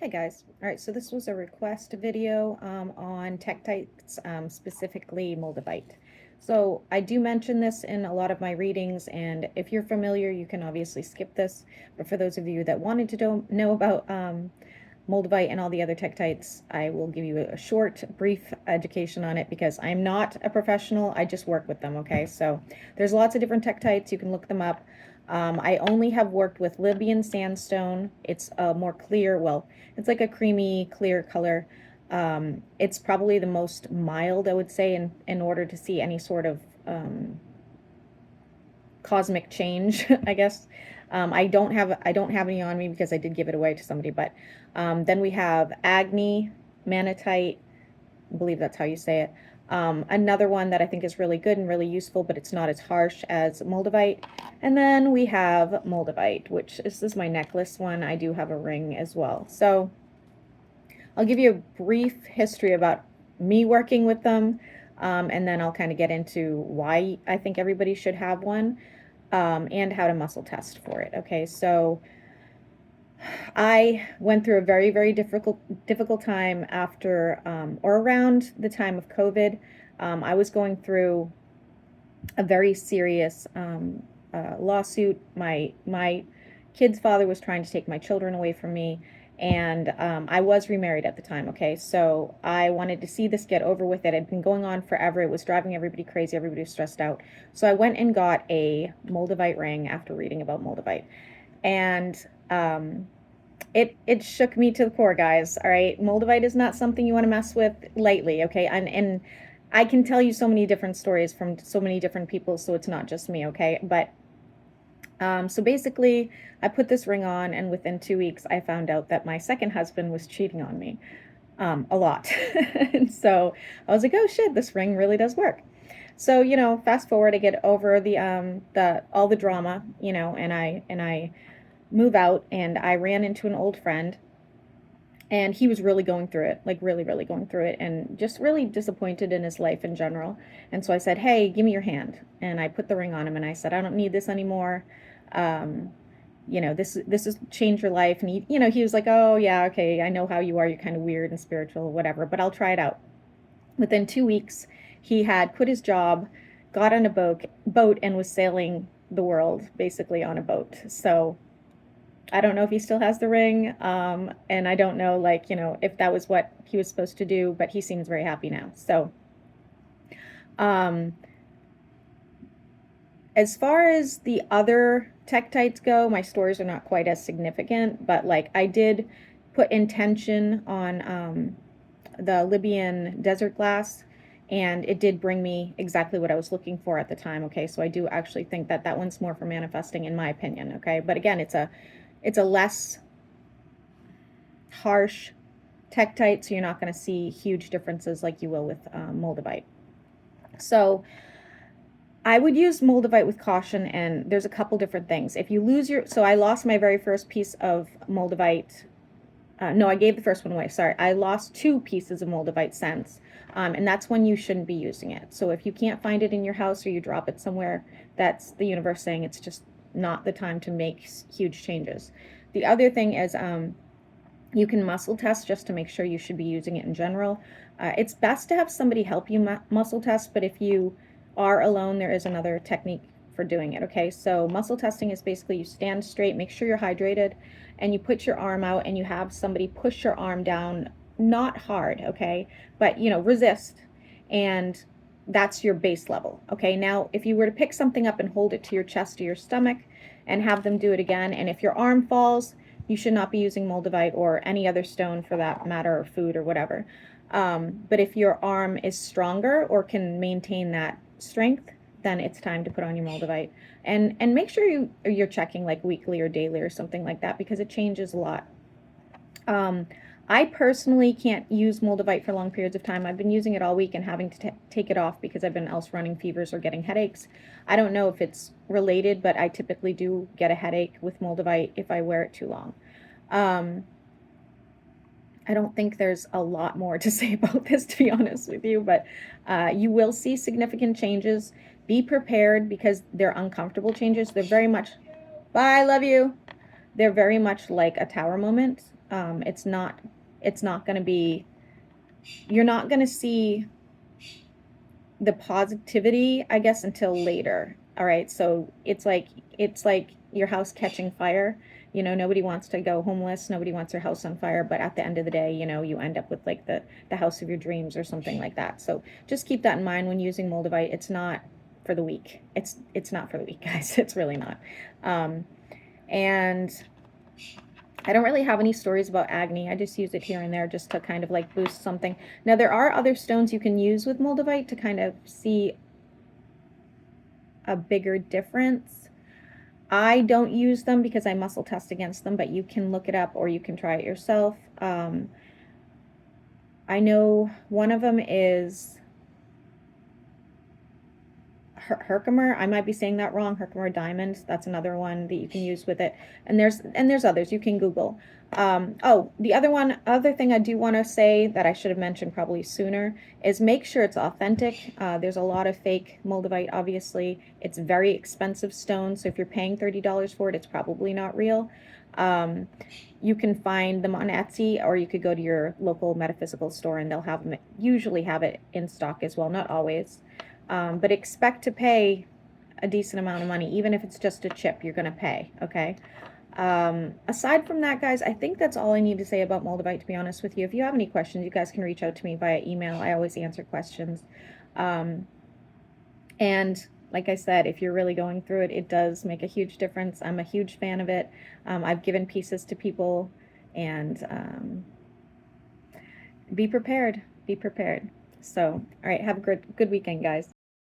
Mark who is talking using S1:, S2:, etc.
S1: Hey guys. All right, so this was a request video on tectites, specifically Moldavite. So I do mention this in a lot of my readings, and if you're familiar, you can obviously skip this. But for those of you that wanted to know about Moldavite and all the other tectites, I will give you a short, brief education on it because I'm not a professional. I just work with them, okay? So there's lots of different tectites. You can look them up. I only have worked with Libyan sandstone. It's a more clear, well, it's like a creamy, clear color. It's probably the most mild, I would say, in order to see any sort of cosmic change, I guess. I don't have any on me because I did give it away to somebody. But then we have Agni, Manatite. I believe that's how you say it. Another one that I think is really good and really useful, but it's not as harsh as Moldavite. And then we have Moldavite, which this is my necklace one. I do have a ring as well. So I'll give you a brief history about me working with them, and then I'll kind of get into why I think everybody should have one, and how to muscle test for it. Okay, so I went through a very, very difficult time after, or around the time of COVID. I was going through a very serious lawsuit. My kid's father was trying to take my children away from me, and I was remarried at the time. Okay, so I wanted to see this get over with. It had been going on forever. It was driving everybody crazy. Everybody was stressed out. So I went and got a Moldavite ring after reading about Moldavite, and it shook me to the core, guys. All right, Moldavite is not something you want to mess with lightly. Okay, and I can tell you so many different stories from so many different people, so it's not just me. Okay, but so basically, I put this ring on, and within 2 weeks, I found out that my second husband was cheating on me, a lot. And so I was like, oh shit, this ring really does work. So, fast forward, I get over the all the drama, and I move out, and I ran into an old friend, and he was really going through it, like really, really going through it, and just really disappointed in his life in general. And so I said, hey, give me your hand. And I put the ring on him, and I said, I don't need this anymore. um, this has changed your life. And he was like, oh yeah, okay, I know how you are, you're kind of weird and spiritual, whatever, but I'll try it out. Within 2 weeks, he had quit his job, got on a boat and was sailing the world basically on a boat. So I don't know if he still has the ring, and I don't know, like, if that was what he was supposed to do, but he seems very happy now. So, um, as far as the other tectites go, my stories are not quite as significant, but like I did put intention on the Libyan desert glass, and it did bring me exactly what I was looking for at the time. Okay, so I do actually think that that one's more for manifesting, in my opinion. Okay, but again, it's a less harsh tectite, so you're not going to see huge differences like you will with Moldavite. So I would use Moldavite with caution, and there's a couple different things. If you lose so I lost my very first piece of Moldavite. No, I gave the first one away. Sorry, I lost 2 pieces of Moldavite cents, and that's when you shouldn't be using it. So if you can't find it in your house, or you drop it somewhere, that's the universe saying it's just not the time to make huge changes. The other thing is, you can muscle test just to make sure you should be using it in general. It's best to have somebody help you muscle test, but if you are alone, there is another technique for doing it. Okay, so muscle testing is basically you stand straight, make sure you're hydrated, and you put your arm out, and you have somebody push your arm down, not hard, okay, but resist, and that's your base level. Okay, now if you were to pick something up and hold it to your chest or your stomach and have them do it again, and if your arm falls, you should not be using Moldavite or any other stone for that matter, or food or whatever. But if your arm is stronger or can maintain that strength, then it's time to put on your Moldavite. And make sure you're checking like weekly or daily or something like that, because it changes a lot. I personally can't use Moldavite for long periods of time. I've been using it all week and having to take it off because I've been else running fevers or getting headaches. I don't know if it's related, but I typically do get a headache with Moldavite if I wear it too long. I don't think there's a lot more to say about this, to be honest with you, but you will see significant changes. Be prepared, because they're uncomfortable changes. They're very much, bye, love you. They're very much like a tower moment. It's not going to be, you're not going to see the positivity, I guess, until later. All right. So it's like your house catching fire. You know, nobody wants to go homeless. Nobody wants their house on fire. But at the end of the day, you know, you end up with like the house of your dreams or something like that. So just keep that in mind when using Moldavite. It's not for the weak. It's not for the weak, guys. It's really not. And I don't really have any stories about Agni. I just use it here and there just to kind of like boost something. Now, there are other stones you can use with Moldavite to kind of see a bigger difference. I don't use them because I muscle test against them, but you can look it up or you can try it yourself. I know one of them is Herkimer. I might be saying that wrong. Herkimer diamond. That's another one that you can use with it. And there's others you can Google. Oh, the other thing I do want to say that I should have mentioned probably sooner is make sure it's authentic. There's a lot of fake Moldavite, obviously. It's very expensive stone, so if you're paying $30 for it, it's probably not real. You can find them on Etsy, or you could go to your local metaphysical store and they'll have them, usually have it in stock as well, not always. But expect to pay a decent amount of money, even if it's just a chip, you're going to pay, okay? Aside from that, guys, I think that's all I need to say about Moldavite, to be honest with you. If you have any questions, you guys can reach out to me via email. I always answer questions. And like I said, if you're really going through it, it does make a huge difference. I'm a huge fan of it. I've given pieces to people, and be prepared. Be prepared. So, all right, have a good weekend, guys.